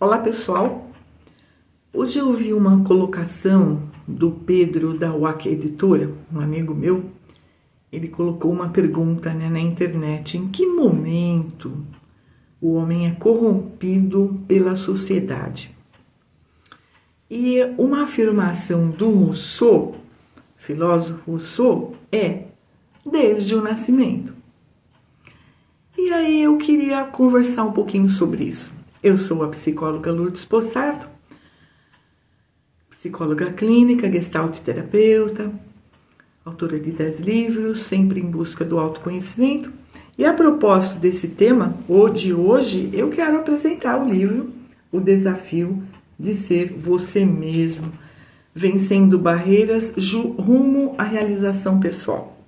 Olá pessoal, hoje eu vi uma colocação do Pedro da UAC Editora, um amigo meu. Ele colocou uma pergunta na internet: em que momento o homem é corrompido pela sociedade? E uma afirmação do Rousseau, filósofo Rousseau, é desde o nascimento. E aí eu queria conversar um pouquinho sobre isso. Eu sou a psicóloga Lourdes Possato, psicóloga clínica, gestalt terapeuta, autora de 10 livros, sempre em busca do autoconhecimento. E a propósito desse tema, de hoje, eu quero apresentar o livro O Desafio de Ser Você Mesmo, Vencendo Barreiras Rumo à Realização Pessoal.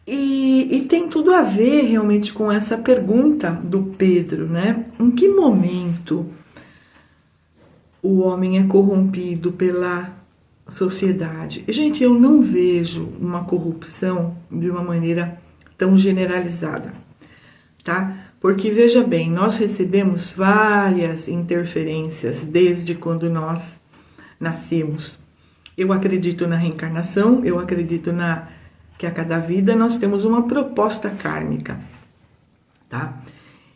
E tem tudo a ver realmente com essa pergunta do Pedro, né? Em que momento o homem é corrompido pela sociedade? Gente, eu não vejo uma corrupção de uma maneira tão generalizada, tá? Porque veja bem, nós recebemos várias interferências desde quando nós nascemos. Eu acredito na reencarnação, eu acredito que a cada vida nós temos uma proposta kármica, tá?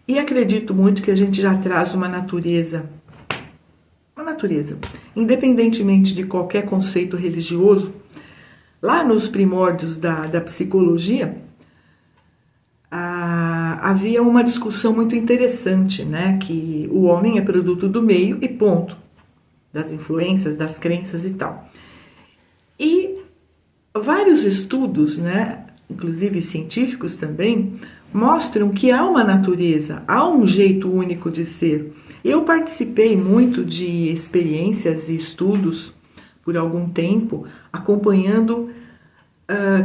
E acredito muito que a gente já traz uma natureza, independentemente de qualquer conceito religioso. Lá nos primórdios da psicologia, havia uma discussão muito interessante, né? Que o homem é produto do meio e ponto, das influências, das crenças e tal. E vários estudos, né, inclusive científicos também, mostram que há uma natureza, há um jeito único de ser. Eu participei muito de experiências e estudos por algum tempo, acompanhando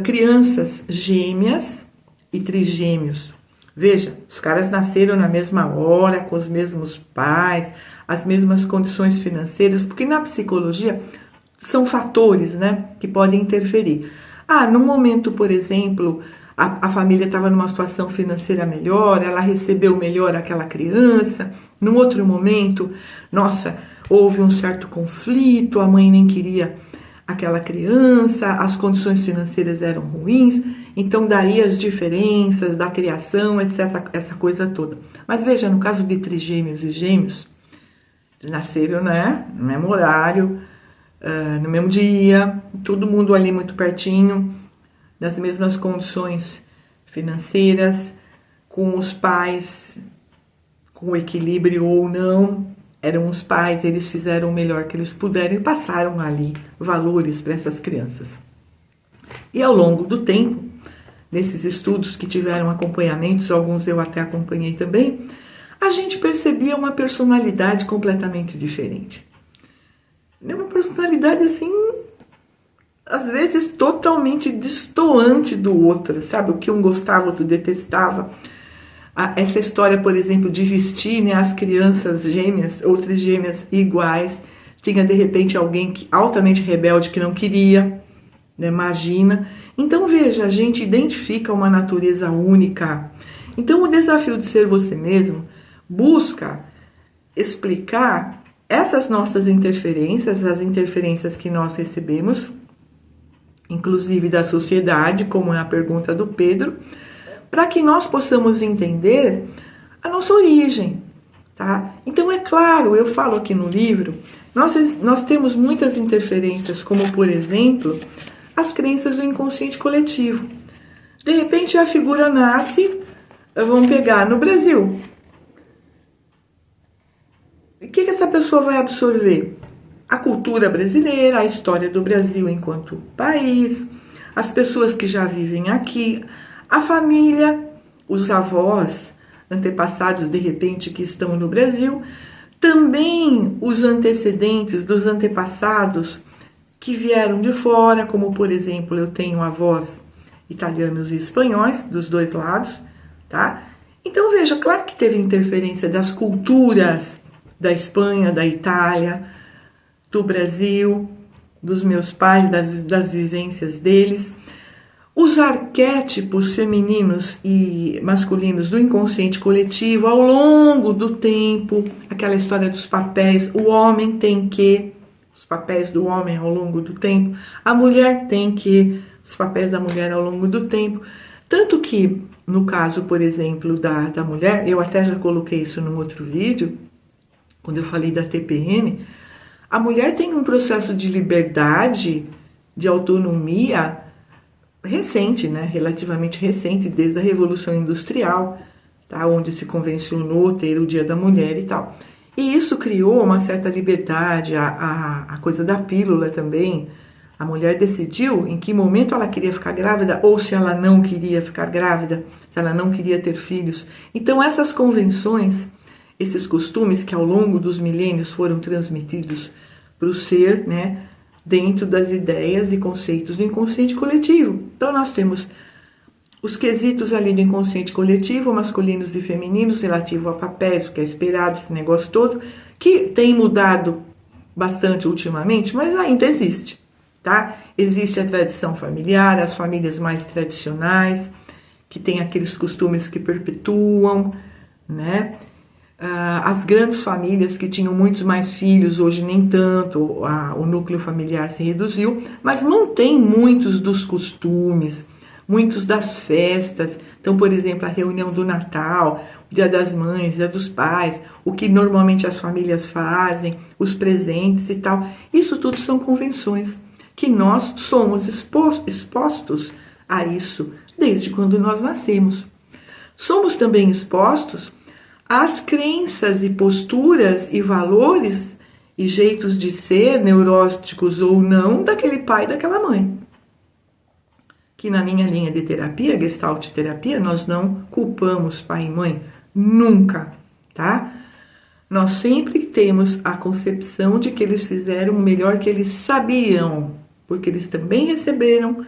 crianças gêmeas e trigêmeos. Veja, os caras nasceram na mesma hora, com os mesmos pais, as mesmas condições financeiras, porque na psicologia são fatores, né, que podem interferir. Num momento, por exemplo, a família estava numa situação financeira melhor, ela recebeu melhor aquela criança. Num outro momento, houve um certo conflito, a mãe nem queria aquela criança, as condições financeiras eram ruins, então daí as diferenças da criação, etc., essa coisa toda. Mas veja, no caso de trigêmeos e gêmeos, nasceram, né, no mesmo horário, no mesmo dia, todo mundo ali muito pertinho, nas mesmas condições financeiras, com os pais com equilíbrio ou não, eram os pais, eles fizeram o melhor que eles puderam e passaram ali valores para essas crianças. E ao longo do tempo, nesses estudos que tiveram acompanhamentos, alguns eu até acompanhei também, a gente percebia uma personalidade completamente diferente. Uma personalidade assim, às vezes totalmente destoante do outro, sabe? O que um gostava, o outro detestava. Essa história, por exemplo, de vestir, né, as crianças gêmeas ou trigêmeas iguais. Tinha de repente alguém altamente rebelde que não queria, né? Imagina. Então veja, a gente identifica uma natureza única. Então o desafio de ser você mesmo busca explicar essas nossas interferências, as interferências que nós recebemos, inclusive da sociedade, como é a pergunta do Pedro, para que nós possamos entender a nossa origem, tá? Então, é claro, eu falo aqui no livro, nós temos muitas interferências, como, por exemplo, as crenças do inconsciente coletivo. De repente, a figura nasce, vamos pegar no Brasil. O que essa pessoa vai absorver? A cultura brasileira, a história do Brasil enquanto país, as pessoas que já vivem aqui, a família, os avós, antepassados de repente que estão no Brasil, também os antecedentes dos antepassados que vieram de fora, como por exemplo, eu tenho avós italianos e espanhóis, dos dois lados, tá? Então veja, claro que teve interferência das culturas da Espanha, da Itália, do Brasil, dos meus pais, das vivências deles. os arquétipos femininos e masculinos do inconsciente coletivo ao longo do tempo, aquela história dos papéis, o homem tem que, os papéis do homem ao longo do tempo, a mulher tem que, os papéis da mulher ao longo do tempo. Tanto que, no caso, por exemplo, da mulher, eu até já coloquei isso num outro vídeo, quando eu falei da TPM, a mulher tem um processo de liberdade, de autonomia recente, né? Relativamente recente, desde a Revolução Industrial, tá? Onde se convencionou ter o Dia da Mulher e tal. E isso criou uma certa liberdade, a coisa da pílula também. A mulher decidiu em que momento ela queria ficar grávida ou se ela não queria ficar grávida, se ela não queria ter filhos. Então essas convenções, esses costumes que ao longo dos milênios foram transmitidos para o ser, né, dentro das ideias e conceitos do inconsciente coletivo. Então nós temos os quesitos ali do inconsciente coletivo, masculinos e femininos, relativo a papéis, o que é esperado, esse negócio todo, que tem mudado bastante ultimamente, mas ainda existe, tá? Existe a tradição familiar, as famílias mais tradicionais, que têm aqueles costumes que perpetuam, né? As grandes famílias que tinham muitos mais filhos, hoje nem tanto, o núcleo familiar se reduziu, mas mantém muitos dos costumes, muitos das festas. Então, por exemplo, a reunião do Natal, o Dia das Mães, Dia dos Pais, o que normalmente as famílias fazem, os presentes e tal. Isso tudo são convenções que nós somos expostos a isso desde quando nós nascemos. Somos também expostos às crenças e posturas e valores e jeitos de ser, neuróticos ou não, daquele pai e daquela mãe. Que na minha linha de terapia, Gestalt terapia, nós não culpamos pai e mãe, nunca, tá? Nós sempre temos a concepção de que eles fizeram o melhor que eles sabiam, porque eles também receberam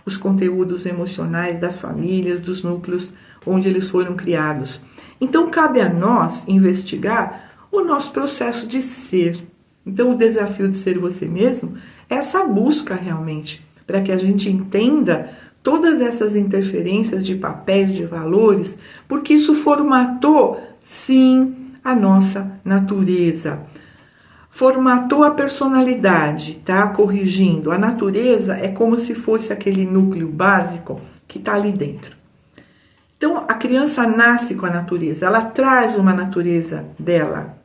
os conteúdos emocionais das famílias, dos núcleos onde eles foram criados. Então, cabe a nós investigar o nosso processo de ser. Então, o desafio de ser você mesmo é essa busca realmente, para que a gente entenda todas essas interferências de papéis, de valores, porque isso formatou, sim, a nossa natureza. Formatou a personalidade, tá? Corrigindo. A natureza é como se fosse aquele núcleo básico que está ali dentro. Então, a criança nasce com a natureza, ela traz uma natureza dela,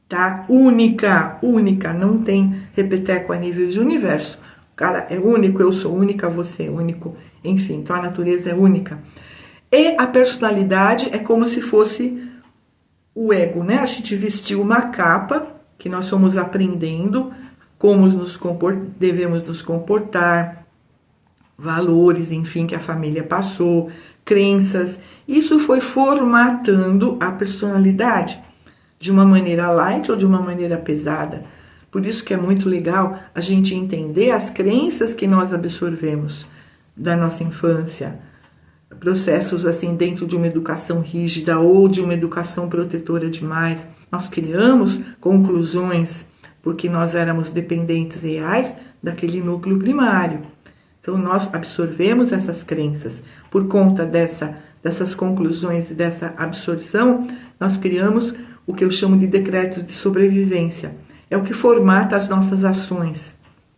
tá? Única, não tem repeteco a nível de universo. O cara é único, eu sou única, você é único, enfim, então a natureza é única. E a personalidade é como se fosse o ego, né? A gente vestiu uma capa que nós fomos aprendendo como devemos nos comportar, valores, enfim, que a família passou, crenças. Isso foi formatando a personalidade de uma maneira light ou de uma maneira pesada. Por isso que é muito legal a gente entender as crenças que nós absorvemos da nossa infância, processos assim dentro de uma educação rígida ou de uma educação protetora demais. Nós criamos conclusões porque nós éramos dependentes reais daquele núcleo primário. Então, nós absorvemos essas crenças. Por conta dessas conclusões e dessa absorção, nós criamos o que eu chamo de decretos de sobrevivência. É o que formata as nossas ações,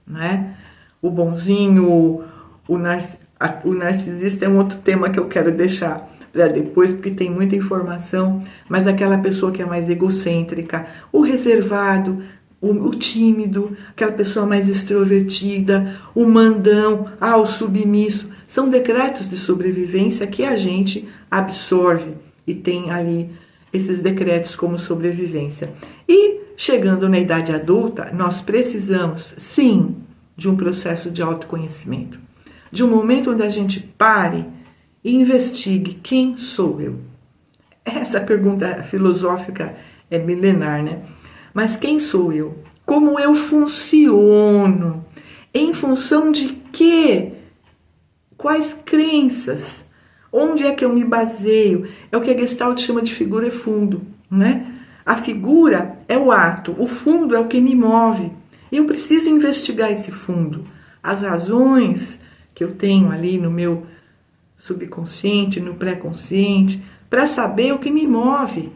né? O bonzinho, o narcisista é um outro tema que eu quero deixar para depois, porque tem muita informação, mas aquela pessoa que é mais egocêntrica, o reservado, o tímido, aquela pessoa mais extrovertida, o mandão, o submisso, são decretos de sobrevivência que a gente absorve e tem ali esses decretos como sobrevivência. E chegando na idade adulta, nós precisamos, sim, de um processo de autoconhecimento, de um momento onde a gente pare e investigue quem sou eu. Essa pergunta filosófica é milenar, né? Mas quem sou eu? Como eu funciono? Em função de quê? Quais crenças? Onde é que eu me baseio? É o que a Gestalt chama de figura e fundo, né? A figura é o ato, o fundo é o que me move. E eu preciso investigar esse fundo. As razões que eu tenho ali no meu subconsciente, no pré-consciente, para saber o que me move,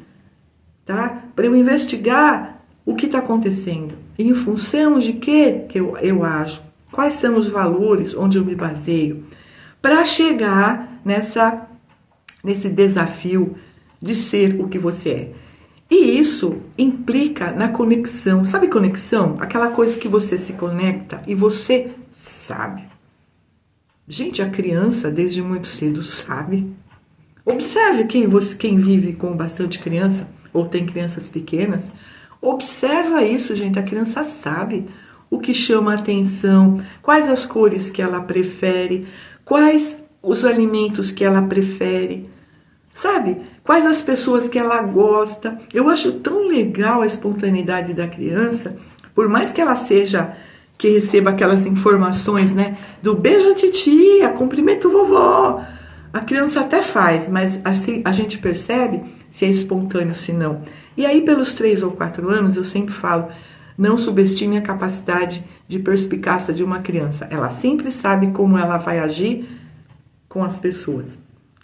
tá? Para eu investigar o que está acontecendo, em função de que eu ajo, quais são os valores onde eu me baseio, para chegar nesse desafio de ser o que você é. E isso implica na conexão. Sabe conexão? Aquela coisa que você se conecta e você sabe. Gente, a criança desde muito cedo sabe. Observe quem vive com bastante criança ou tem crianças pequenas. Observa isso, gente. A criança sabe o que chama a atenção, quais as cores que ela prefere, quais os alimentos que ela prefere, sabe? Quais as pessoas que ela gosta. Eu acho tão legal a espontaneidade da criança, por mais que ela que receba aquelas informações, né? Do beijo a titia, cumprimento vovó. A criança até faz, mas assim, a gente percebe se é espontâneo, se não. E aí, pelos 3 ou 4 anos, eu sempre falo, não subestime a capacidade de perspicácia de uma criança. Ela sempre sabe como ela vai agir com as pessoas.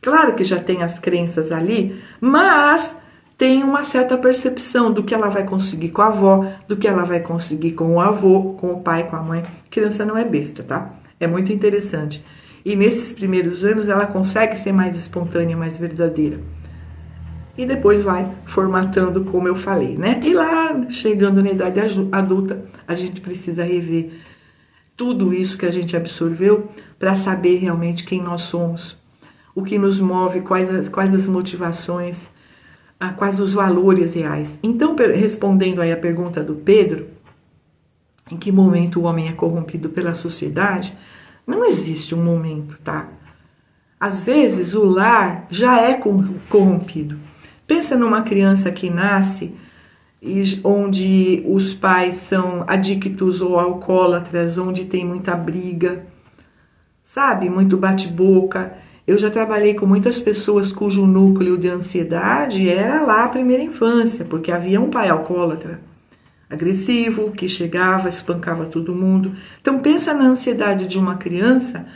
Claro que já tem as crenças ali, mas tem uma certa percepção do que ela vai conseguir com a avó, do que ela vai conseguir com o avô, com o pai, com a mãe. Criança não é besta, tá? É muito interessante. E nesses primeiros anos ela consegue ser mais espontânea, mais verdadeira. E depois vai formatando, como eu falei, né? E lá, chegando na idade adulta, a gente precisa rever tudo isso que a gente absorveu para saber realmente quem nós somos, o que nos move, quais as motivações, quais os valores reais. Então, respondendo aí a pergunta do Pedro, em que momento o homem é corrompido pela sociedade, não existe um momento, tá? Às vezes o lar já é corrompido. Pensa numa criança que nasce onde os pais são adictos ou alcoólatras, onde tem muita briga, sabe? Muito bate-boca. Eu já trabalhei com muitas pessoas cujo núcleo de ansiedade era lá a primeira infância, porque havia um pai alcoólatra, agressivo, que chegava, espancava todo mundo. Então pensa na ansiedade de uma criança,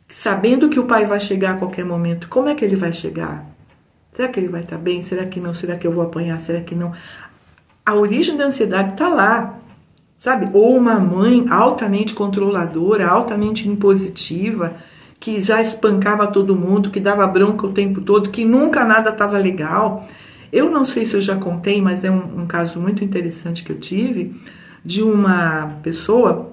sabendo que o pai vai chegar a qualquer momento. Como é que ele vai chegar? Será que ele vai estar bem? Será que não? Será que eu vou apanhar? Será que não? A origem da ansiedade está lá, sabe? Ou uma mãe altamente controladora, altamente impositiva, que já espancava todo mundo, que dava bronca o tempo todo, que nunca nada estava legal. Eu não sei se eu já contei, mas é um caso muito interessante que eu tive, de uma pessoa,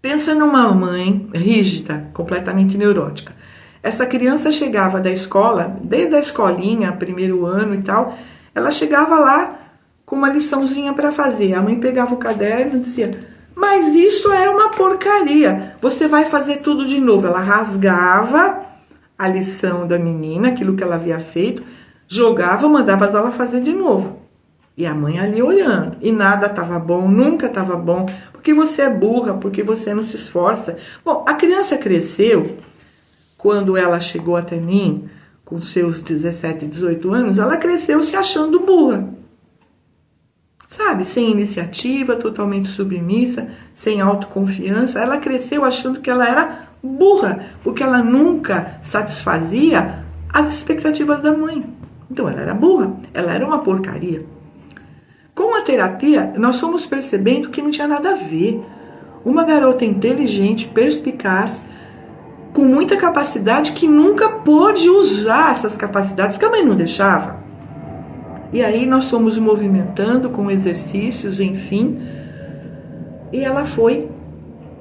pensa numa mãe rígida, completamente neurótica. Essa criança chegava da escola, desde a escolinha, primeiro ano e tal, ela chegava lá com uma liçãozinha para fazer. A mãe pegava o caderno e dizia, mas isso é uma porcaria, você vai fazer tudo de novo. Ela rasgava a lição da menina, aquilo que ela havia feito, jogava, mandava ela fazer de novo. E a mãe ali olhando. E nada estava bom, nunca estava bom, porque você é burra, porque você não se esforça. Bom, a criança cresceu. Quando ela chegou até mim, com seus 17, 18 anos, ela cresceu se achando burra. Sabe? Sem iniciativa, totalmente submissa, sem autoconfiança. Ela cresceu achando que ela era burra, porque ela nunca satisfazia as expectativas da mãe. Então ela era burra, ela era uma porcaria. Com a terapia, nós fomos percebendo que não tinha nada a ver. Uma garota inteligente, perspicaz, com muita capacidade, que nunca pôde usar essas capacidades, porque a mãe não deixava. E aí nós fomos movimentando com exercícios, enfim, e ela foi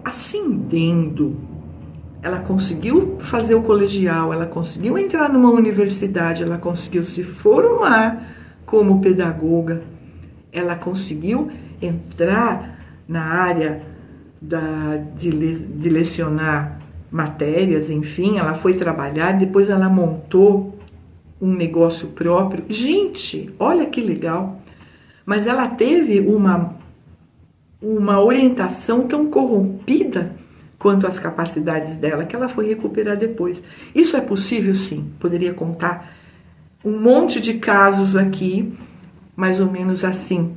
ascendendo. Ela conseguiu fazer o colegial, ela conseguiu entrar numa universidade, ela conseguiu se formar como pedagoga, ela conseguiu entrar na área de lecionar matérias, enfim, ela foi trabalhar, depois ela montou um negócio próprio. Gente, olha que legal! Mas ela teve uma orientação tão corrompida quanto às capacidades dela, que ela foi recuperar depois. Isso é possível, sim. Poderia contar um monte de casos aqui, mais ou menos assim.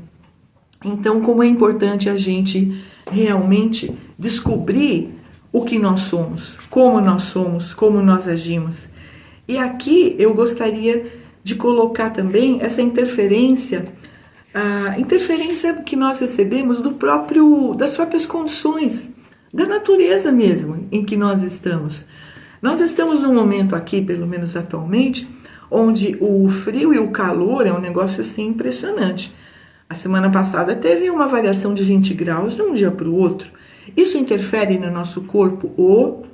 Então, como é importante a gente realmente descobrir o que nós somos, como nós agimos. E aqui eu gostaria de colocar também essa interferência, a interferência que nós recebemos das próprias condições, da natureza mesmo em que nós estamos. Nós estamos num momento aqui, pelo menos atualmente, onde o frio e o calor é um negócio assim impressionante. A semana passada teve uma variação de 20 graus de um dia para o outro. Isso interfere no nosso corpo?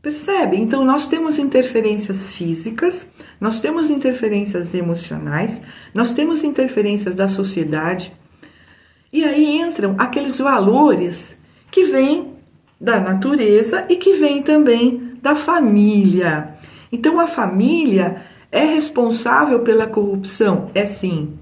Percebe? Então nós temos interferências físicas, nós temos interferências emocionais, nós temos interferências da sociedade. E aí entram aqueles valores que vêm da natureza e que vêm também da família. Então a família é responsável pela corrupção? É sim.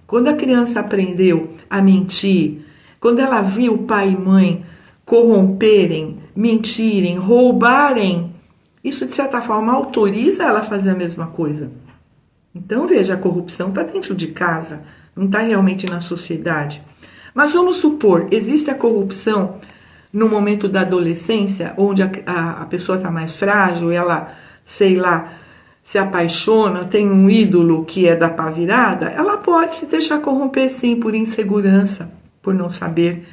Quando a criança aprendeu a mentir, quando ela viu pai e mãe corromperem, mentirem, roubarem, isso de certa forma autoriza ela a fazer a mesma coisa. Então veja, a corrupção está dentro de casa, não está realmente na sociedade. Mas vamos supor, existe a corrupção no momento da adolescência, onde a pessoa está mais frágil, ela, sei lá, se apaixona, tem um ídolo que é da pá virada, ela pode se deixar corromper sim por insegurança, por não saber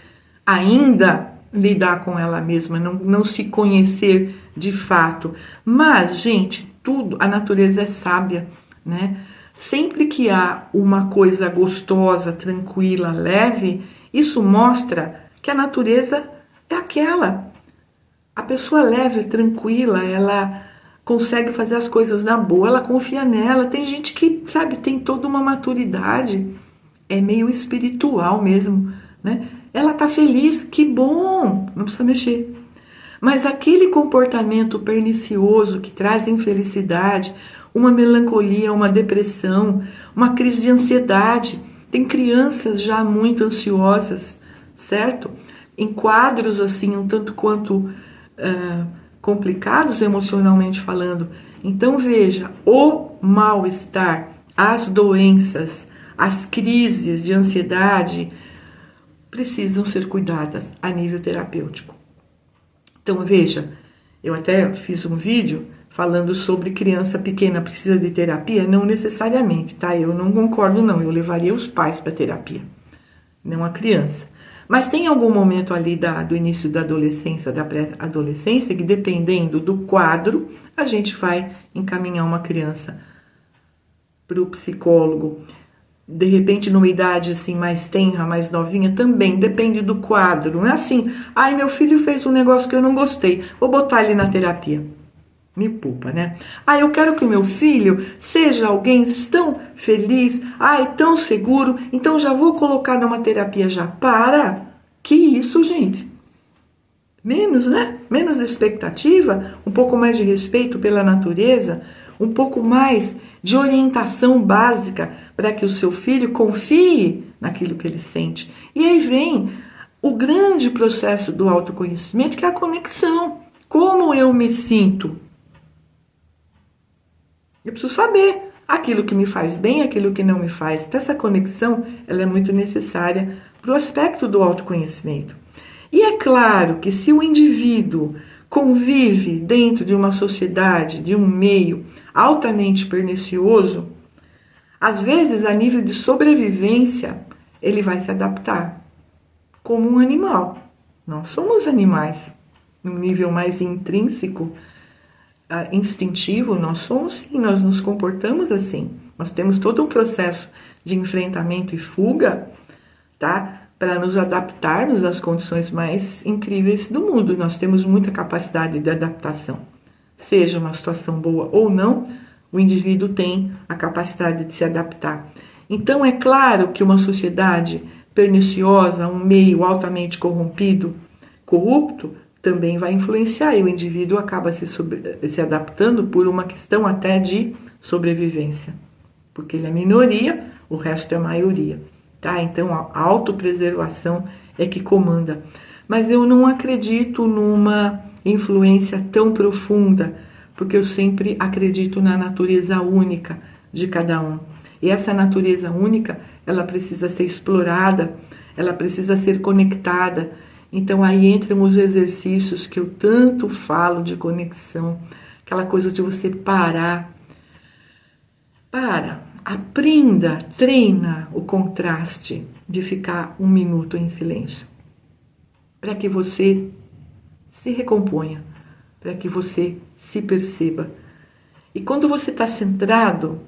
ainda lidar com ela mesma, não se conhecer de fato. Mas, gente, tudo, a natureza é sábia, né? Sempre que há uma coisa gostosa, tranquila, leve, isso mostra que a natureza é aquela. A pessoa leve, tranquila, ela consegue fazer as coisas na boa, ela confia nela. Tem gente que, sabe, tem toda uma maturidade, é meio espiritual mesmo, né? Ela tá feliz, que bom, não precisa mexer. Mas aquele comportamento pernicioso que traz infelicidade, uma melancolia, uma depressão, uma crise de ansiedade, tem crianças já muito ansiosas, certo? Em quadros assim, um tanto quanto complicados emocionalmente falando. Então veja, o mal-estar, as doenças, as crises de ansiedade precisam ser cuidadas a nível terapêutico. Então veja, eu até fiz um vídeo falando sobre criança pequena precisa de terapia, não necessariamente, tá? Eu não concordo não, eu levaria os pais para terapia, não a criança. Mas tem algum momento ali do início da adolescência, da pré-adolescência, que dependendo do quadro, a gente vai encaminhar uma criança para o psicólogo. De repente, numa idade assim mais tenra, mais novinha, também depende do quadro. Não é assim, ai, meu filho fez um negócio que eu não gostei, vou botar ele na terapia. Me poupa, né? Ah, eu quero que o meu filho seja alguém tão feliz, ai, tão seguro, então já vou colocar numa terapia já. Para! Que isso, gente? Menos, né? Menos expectativa, um pouco mais de respeito pela natureza, um pouco mais de orientação básica para que o seu filho confie naquilo que ele sente. E aí vem o grande processo do autoconhecimento, que é a conexão. Como eu me sinto? Eu preciso saber aquilo que me faz bem, aquilo que não me faz. Então, essa conexão ela é muito necessária para o aspecto do autoconhecimento. E é claro que se o indivíduo convive dentro de uma sociedade, de um meio altamente pernicioso, às vezes, a nível de sobrevivência, ele vai se adaptar como um animal. Nós somos animais, num nível mais intrínseco, instintivo, nós somos sim, nós nos comportamos assim. Nós temos todo um processo de enfrentamento e fuga, tá? Para nos adaptarmos às condições mais incríveis do mundo. Nós temos muita capacidade de adaptação. Seja uma situação boa ou não, o indivíduo tem a capacidade de se adaptar. Então, é claro que uma sociedade perniciosa, um meio altamente corrompido, corrupto, também vai influenciar e o indivíduo acaba se adaptando por uma questão até de sobrevivência. Porque ele é minoria, o resto é maioria. Tá? Então, a autopreservação é que comanda. Mas eu não acredito numa influência tão profunda, porque eu sempre acredito na natureza única de cada um. E essa natureza única, ela precisa ser explorada, ela precisa ser conectada. Então aí entram os exercícios que eu tanto falo de conexão, aquela coisa de você parar. Aprenda, treina o contraste de ficar 1 minuto em silêncio, para que você se recomponha, para que você se perceba. E quando você está centrado,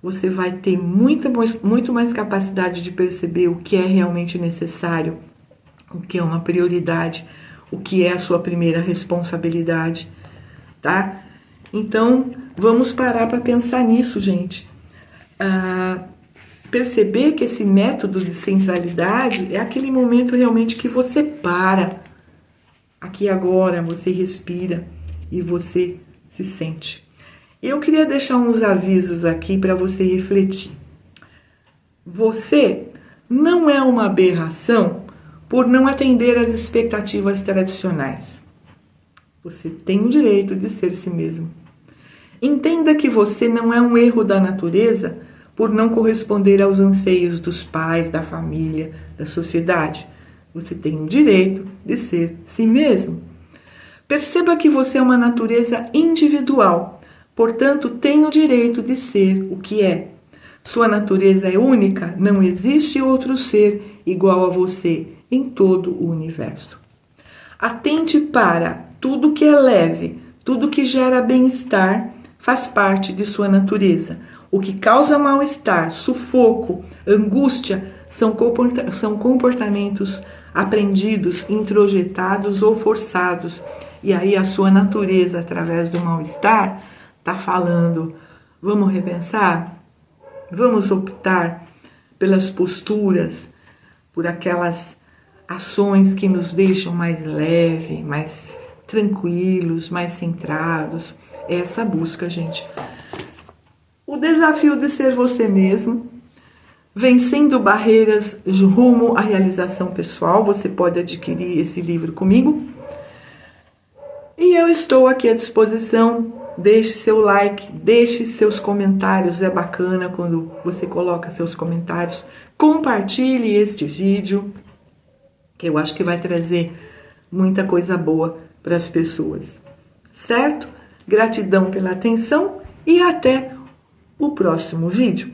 você vai ter muito mais capacidade de perceber o que é realmente necessário, o que é uma prioridade, o que é a sua primeira responsabilidade, tá? Então, vamos parar para pensar nisso, gente. Perceber que esse método de centralidade é aquele momento realmente que você para, aqui agora, você respira e você se sente. Eu queria deixar uns avisos aqui para você refletir. Você não é uma aberração por não atender às expectativas tradicionais. Você tem o direito de ser si mesmo. Entenda que você não é um erro da natureza por não corresponder aos anseios dos pais, da família, da sociedade. Você tem o direito de ser si mesmo. Perceba que você é uma natureza individual, portanto, tem o direito de ser o que é. Sua natureza é única, não existe outro ser igual a você em todo o universo. Atente para tudo que é leve, tudo que gera bem-estar, faz parte de sua natureza. O que causa mal-estar, sufoco, angústia, são comportamentos aprendidos, introjetados ou forçados. E aí a sua natureza, através do mal-estar, está falando, vamos repensar? Vamos optar pelas posturas, por aquelas ações que nos deixam mais leve, mais tranquilos, mais centrados. É essa busca, gente. O desafio de ser você mesmo, vencendo barreiras rumo à realização pessoal. Você pode adquirir esse livro comigo. E eu estou aqui à disposição. Deixe seu like, deixe seus comentários. É bacana quando você coloca seus comentários. Compartilhe este vídeo, que eu acho que vai trazer muita coisa boa para as pessoas. Certo? Gratidão pela atenção e até o próximo vídeo.